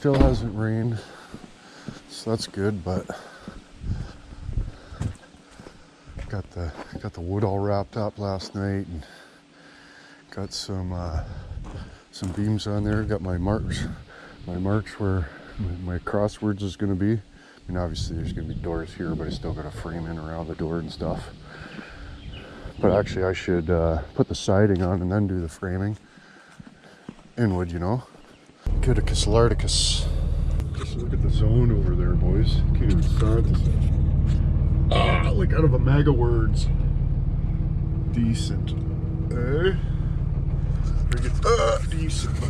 still hasn't rained, so that's good, but got the wood all wrapped up last night and got some beams on there. Got my marks where my crosswords is going to be. I mean, obviously there's going to be doors here, but I still got a frame in around the door and stuff. But actually I should put the siding on and then do the framing. Inwood, you know. Cuticus lardicus. Just look at the zone over there, boys. Can't even start this. Like out of a mega words. Decent. Eh? Decent.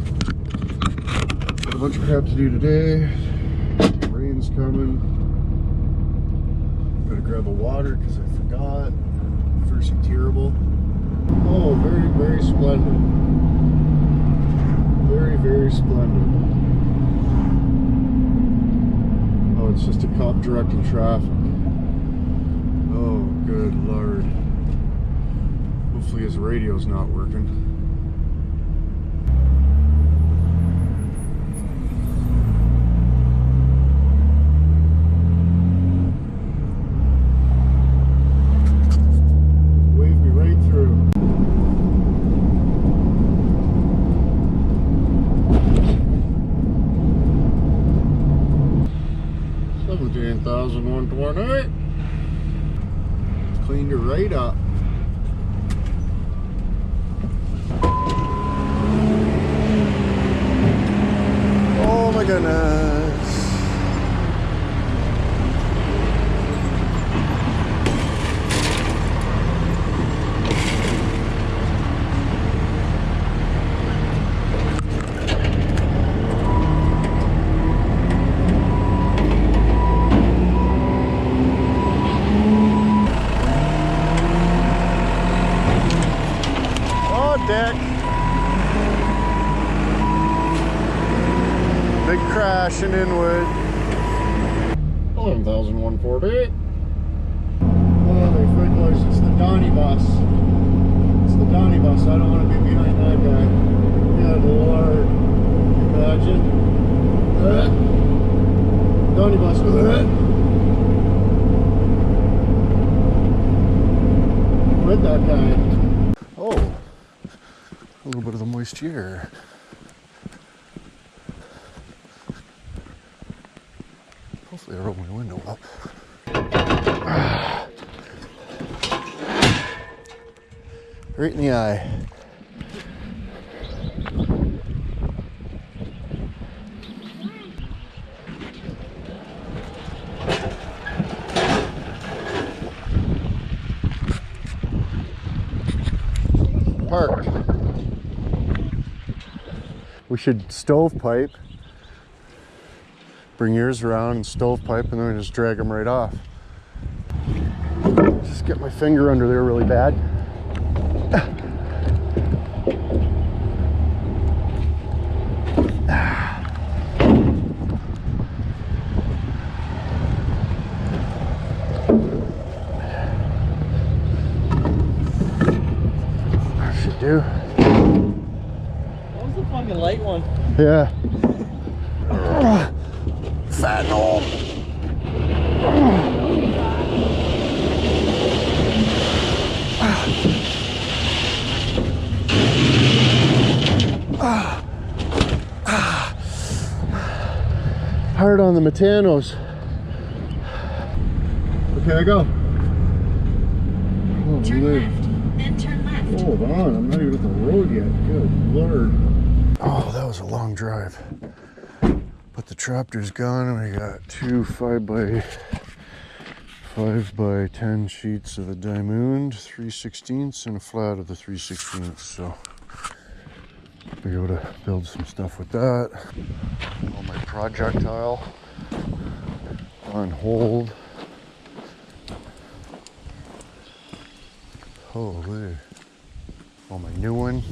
Got a bunch of crap to do today. Rain's coming. Gotta grab a water because I forgot. First and terrible. Oh, very, very splendid. Very, very splendid. Oh, it's just a cop directing traffic. Oh, good lord. Hopefully his radio's not working. Wave me right through. 17,128. Cleaned her right up. Oh my goodness. Deck. Big crash in Inwood. 11,148. Oh, they frickles. It's the Donny bus. It's the Donny bus. I don't want to be behind that guy. Good lord. Imagine. Donny bus. With that guy. Oh. A little bit of the moisture. Hopefully I roll my window up. Right in the eye. Park. We should stovepipe, bring yours around and stovepipe, and then we just drag them right off. Just get my finger under there really bad. That should do. Fucking light one. Yeah. Fat and old. Hard on the mementos. Okay, I go. Oh, turn left, then turn left. Hold on, I'm not even at the road yet. Good lord. Oh, that was a long drive. But the tractor's gone and we got two 5 by 10 sheets of the diamond, 3/16 and a flat of the 3/16. So be able to build some stuff with that. All my projectile on hold. Holy. Oh, my new one.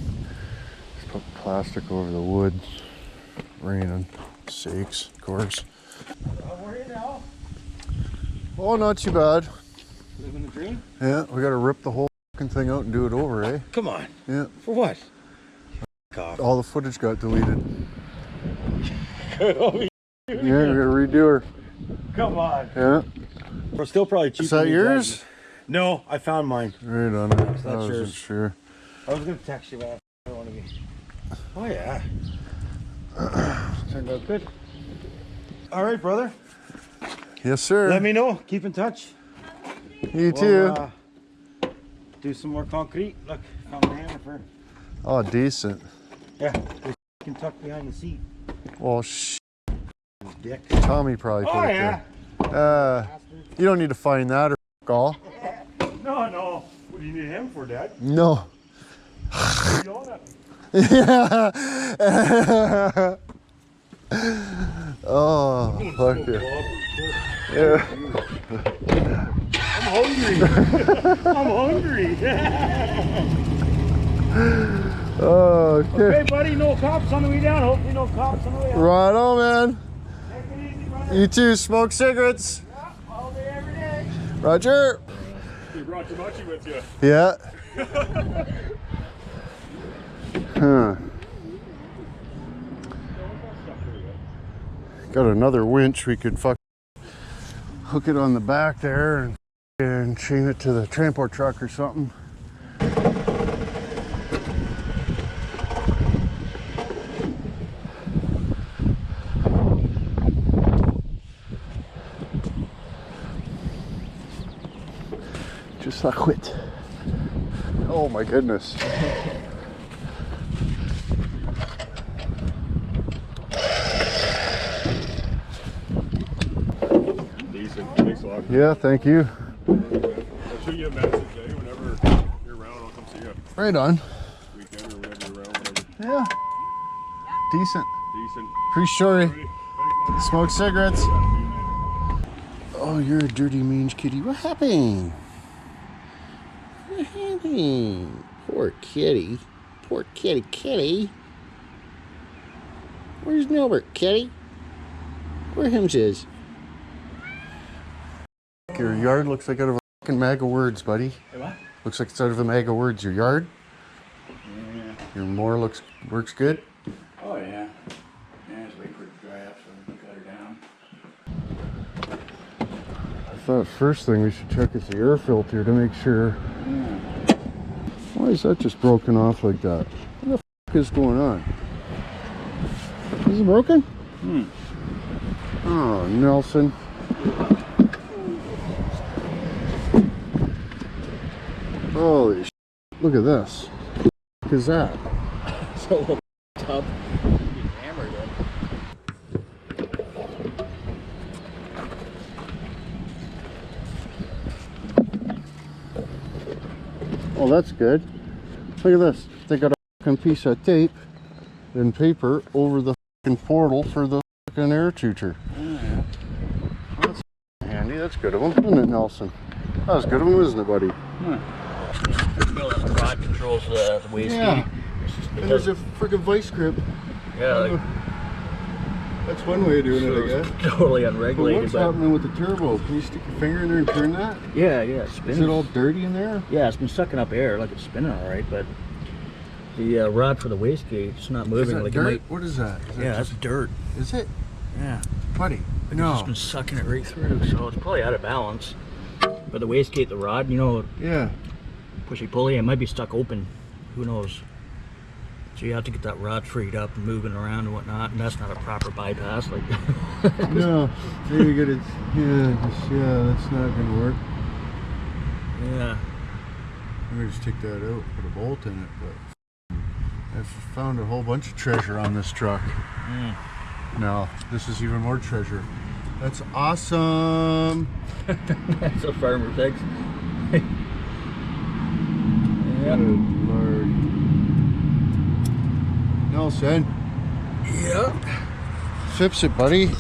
Just put plastic over the wood. Raining. Sakes, of course. Where are you now? Oh, not too bad. Living the dream? Yeah, we gotta rip the whole fucking thing out and do it over, eh? Come on. Yeah. For what? Off. All the footage got deleted. Good. Yeah, we're gonna redo her. Come on. Yeah. We're still probably cheap. Is that yours? No, I found mine. Right on it. I That's wasn't yours. sure. I was gonna text you, but I don't want to be. Oh yeah. Turned out good. All right, brother. Yes, sir. Let me know. Keep in touch. You too. Do some more concrete. Look, found the hammer for. Oh, decent. Yeah, you can tuck behind the seat. Well, Dick. Tommy probably put it there. You don't need to find that or all. No, no. What do you need him for, Dad? No. What are you on at? Yeah. Oh, fuck it. Yeah. I'm hungry. I'm hungry. Oh, okay. Okay, buddy. No cops on the way down. Hopefully, no cops on the way up. Right on, man. Take it easy, brother. You too. Smoke cigarettes. Yeah, all day, every day. Roger. You brought Tamachi with you. Yeah. Huh. Got another winch. We could hook it on the back there and chain it to the transport truck or something. Just like it. Oh my goodness. Decent. Thanks a lot. Yeah, thank you. I'll shoot you a message, eh? Whenever you're around, I'll come see you. Right on. Weekend or whenever you're around, whatever. Yeah. Decent. Decent. Pretty sorry. Alrighty. Thanks, man. Smoke cigarettes. See you later. Oh, you're a dirty mange kitty. What happened? What happened? Poor kitty. Poor kitty. Where's Nilbert, kitty? Where hims is? Your yard looks like out of a fucking mag of words, buddy. Hey, what? Looks like it's out of a mag of words. Your yard? Yeah. Your mower works good? Oh, yeah. Yeah, just wait for it to dry up so we can cut her down. I thought first thing we should check is the air filter to make sure. Why is that just broken off like that? What the fuck is going on? Is it broken? Oh, Nelson. Holy shit. Look at this. What is that? So a little tub. Get hammered in. Oh, that's good. Look at this. They got a fucking piece of tape and paper over the fucking portal for the fucking air tutor. Yeah. That's handy. That's good of them, isn't it, Nelson? That was good of them, isn't it, buddy? The rod controls the waste Yeah. heat. And there's a freaking vice grip. Yeah, like, That's one way of doing it, I guess. totally But unregulated. what's But happening with the turbo? Can you stick your finger in there and turn that? yeah, it's spinning. Is it all dirty in there? Yeah, it's been sucking up air, like it's spinning all right, but the rod for the wastegate, it's not Is moving. that Like dirt? it might. What is that? Is that Yeah, just- that's dirt. Is it? Yeah, Buddy, it's no. just been sucking it right through, so it's probably out of balance. But the wastegate, the rod, you know, Yeah. pushy pulley, it might be stuck open. Who knows? So you have to get that rod freed up and moving around and whatnot, and that's not a proper bypass. Like, No. There you get it. Yeah, that's not gonna work. yeah. I'm gonna just take that out, put a bolt in it, but I've found a whole bunch of treasure on this truck. No, this is even more treasure. That's awesome. That's a farmer fix. Yeah. Good Lord. Nelson, Yeah. fix it, buddy.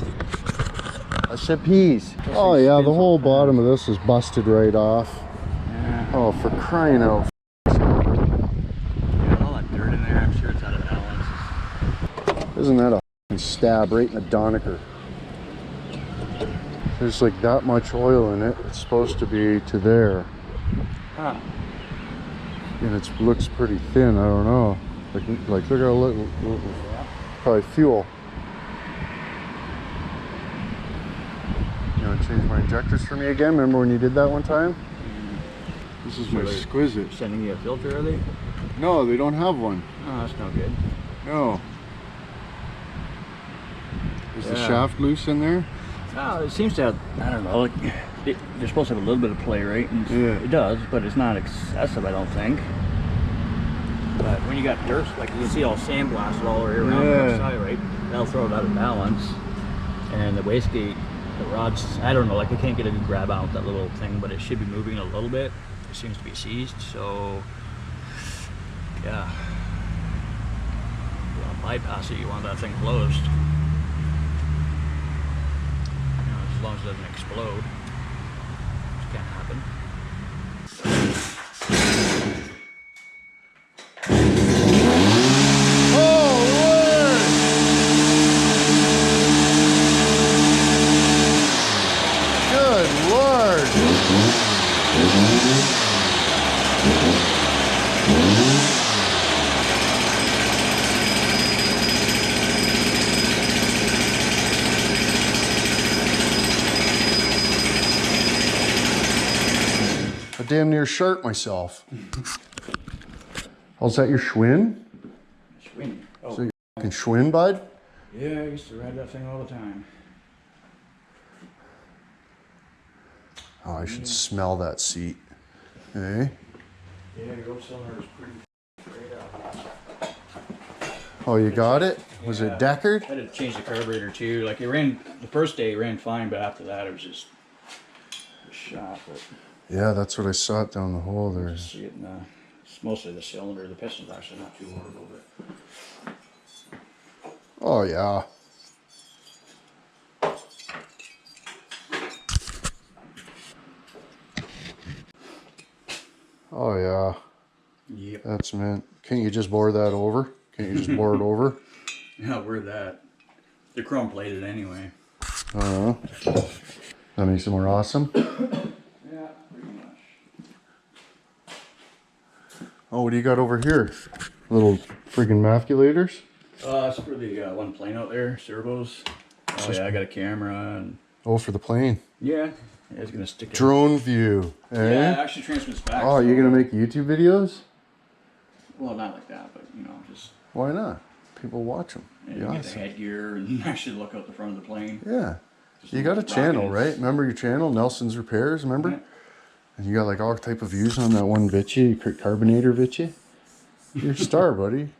I said peas. Oh yeah, the whole bottom of this is busted right off. Yeah. Oh, for crying out. Yeah, all that dirt in there, I'm sure it's out of balance. Isn't that a f***ing stab right in the Donecker? There's like that much oil in it. It's supposed to be to there. Huh. And it looks pretty thin. I don't know. Like look how little, probably fuel. change my injectors for me again. Remember when you did that one time? This is my exquisite. Sending you a filter, are they? No, they don't have one. Oh, that's no good. No. Is the Yeah. shaft loose in there? No, it seems to have, I don't know, like, they're supposed to have a little bit of play, right? And Yeah. it does, but it's not excessive, I don't think. But when you got dirt, like you see all sandblasted all around the side, right? That'll throw it out of balance. And the wastegate, the rods, I don't know, like I can't get a good grab on with that little thing, but it should be moving a little bit. It seems to be seized, so yeah. You want to bypass it, you want that thing closed. You know, as long as it doesn't explode, which can't happen. I damn near sharp myself. Oh, is that your Schwinn? Schwinn. Oh, So you fucking Schwinn, bud? yeah, I used to ride that thing all the time. Oh, I should smell that seat. Hey? Yeah, your old cylinder is pretty straight up. Oh, you got it? Was Yeah. it Deckard? I had to change the carburetor too. Like it ran, the first day it ran fine, but after that it was just a shot. But Yeah, that's what I saw it down the hole there. you see it in the, it's mostly the cylinder. The piston's actually not too horrible, but Oh, yeah. Oh, yeah. yep. That's meant. Can't you just bore that over? Can't you just bore it over? Yeah, we're that. They're chrome plated anyway. That makes it more awesome. Yeah, pretty much. Oh, what do you got over here? Little friggin' mafulators? It's for the one plane out there, servos. Oh yeah, I got a camera and Oh, for the plane. yeah, it's gonna stick it. Drone view. Eh? Yeah, it actually transmits back. Oh, so- you're gonna make YouTube videos? Well, not like that, but you know, just Why not? People watch them. you Yeah, get the headgear and actually look out the front of the plane. yeah. Just You got a rockets. channel, right? Remember your channel, Nelson's Repairs? Remember? Yeah. And you got like all type of views on that one Vitchy, carbonator Vitchy. You're a star, buddy.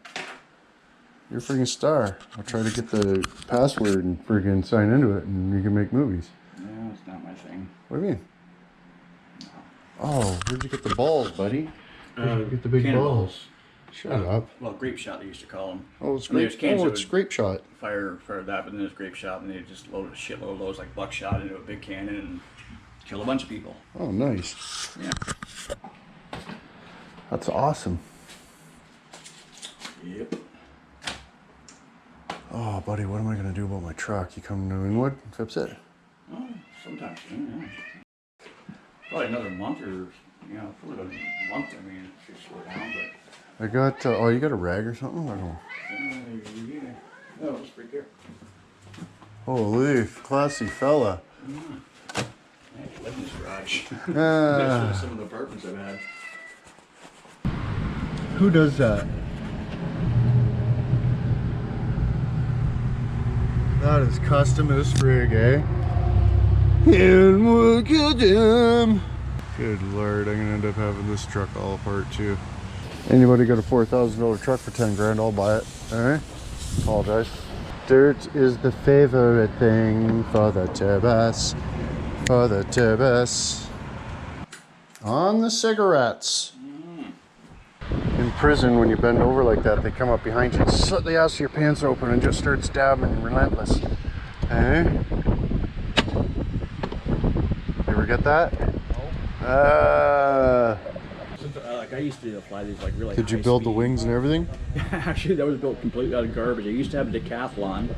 You're a friggin' star. I'll try to get the password and friggin' sign into it, and you can make movies. Yeah, it's not my thing. What do you mean? Oh, where'd you get the balls, buddy? Where'd you get the big balls? Shut up. Well, grape shot they used to call them. Oh, it's I mean, grape. there's cans Oh, that it's would grape shot. fire that, but then there's grape shot, and they just loaded a shitload of those like buckshot into a big cannon and kill a bunch of people. Oh, nice. Yeah. That's awesome. Yep. Oh, buddy, what am I gonna do about my truck? You come to Inwood, fix it? Oh, sometimes, yeah. Probably another month or, you know, for a month, I mean, it should slow down, but. I got. Oh, you got a rag or something? I don't know. Oh, it's right there. Holy, classy fella. I live in this garage. Ah, Some of the apartments I've had. who does that? That is custom as frig, eh? And look at him. Good lord, I'm gonna end up having this truck all apart too. Anybody got a $4,000 truck for 10 grand? I'll buy it. Alright? Apologize. Dirt is the favorite thing for the Tibbas. For the Tibbas. On the cigarettes. In prison, when you bend over like that, they come up behind you, slit the ass of your pants open, and just start stabbing, relentless. Eh? You ever get that? No. Like I used to fly these like really. Did you high build the speed- wings and everything? Actually, that was built completely out of garbage. I used to have a decathlon.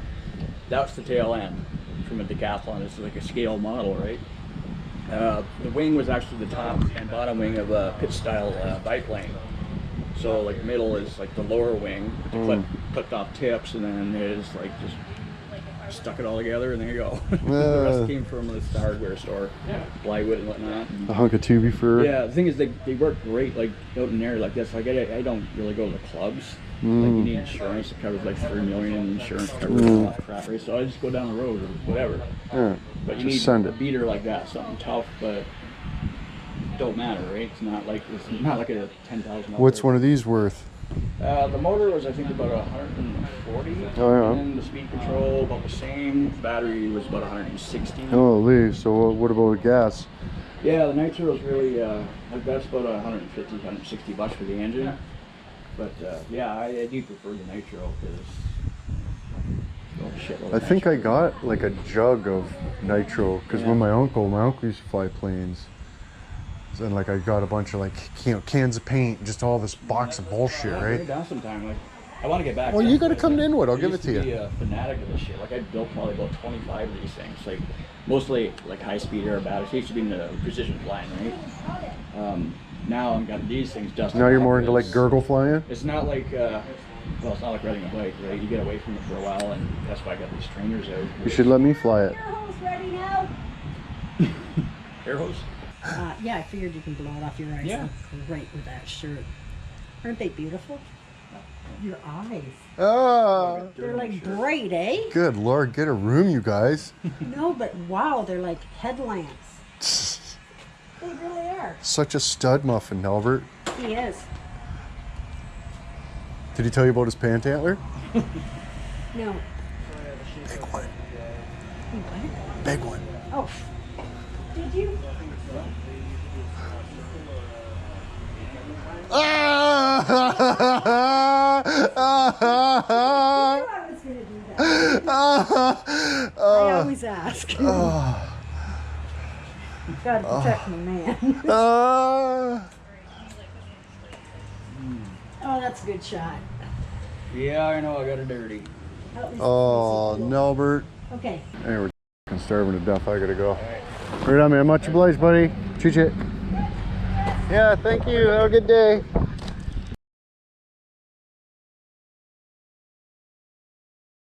That's the tail end from a decathlon. It's like a scale model, right? The wing was actually the top and bottom wing of a pit-style biplane. So like middle is like the lower wing with the clipped off tips, and then there's like just stuck it all together, and there you go. The rest came from the hardware store, plywood and whatnot. And, A hunk of tubby fur. yeah, the thing is, they work great like out in an area like this. Like I don't really go to the clubs. Like you need insurance. It covers like $3 million in insurance covers a lot of crap, right? So I just go down the road or whatever. Yeah. But you Just need send a it. beater like that, something tough, but don't matter, right? It's not like a $10,000. What's one of these worth? The motor was, I think, about 140. Oh, yeah. And the speed control about the same. The battery was about 160. Holy, so what about the gas? Yeah, the nitro is really that's about 150, 160 bucks for the engine. But yeah, I do prefer the nitro because I think I got like a jug of nitro because when my uncle used to fly planes, and like I got a bunch of like cans of paint, just all this box of bullshit, right? Down sometime, like I want to get back. Well, you got to come to Inwood. I'll give it to I used you. be a fanatic of this shit. Like I built probably about 25 of these things. Like mostly like high speed aerobatics. I used to be in the precision flying, right? Now I've got these things just. Now you're more into like gurgle flying. It's not like well, it's not like riding a bike, right? You get away from it for a while, and that's why I got these trainers out. You should let me fly it. Air hose ready now. Air hose. Yeah, I figured you can blow it off your eyes. Yeah. Look great with that shirt. Aren't they beautiful? Your eyes. Ah, They're like bright, eh? good Lord, get a room, you guys. No, but wow, they're like headlamps. They really are. Such a stud muffin, Albert. He is. Did he tell you about his pant antler? No. Big one. He what? Big one. Oh. Did you? I was gonna do that. I always ask. Gotta protect my man. Oh, that's a good shot. Yeah, I know. I got it dirty. At least Oh, Nelbert. Okay. Hey, we're f***ing starving to death. I gotta go. Right on, man. Much obliged, buddy. Choo-choo. Yeah, thank you. Have a good day.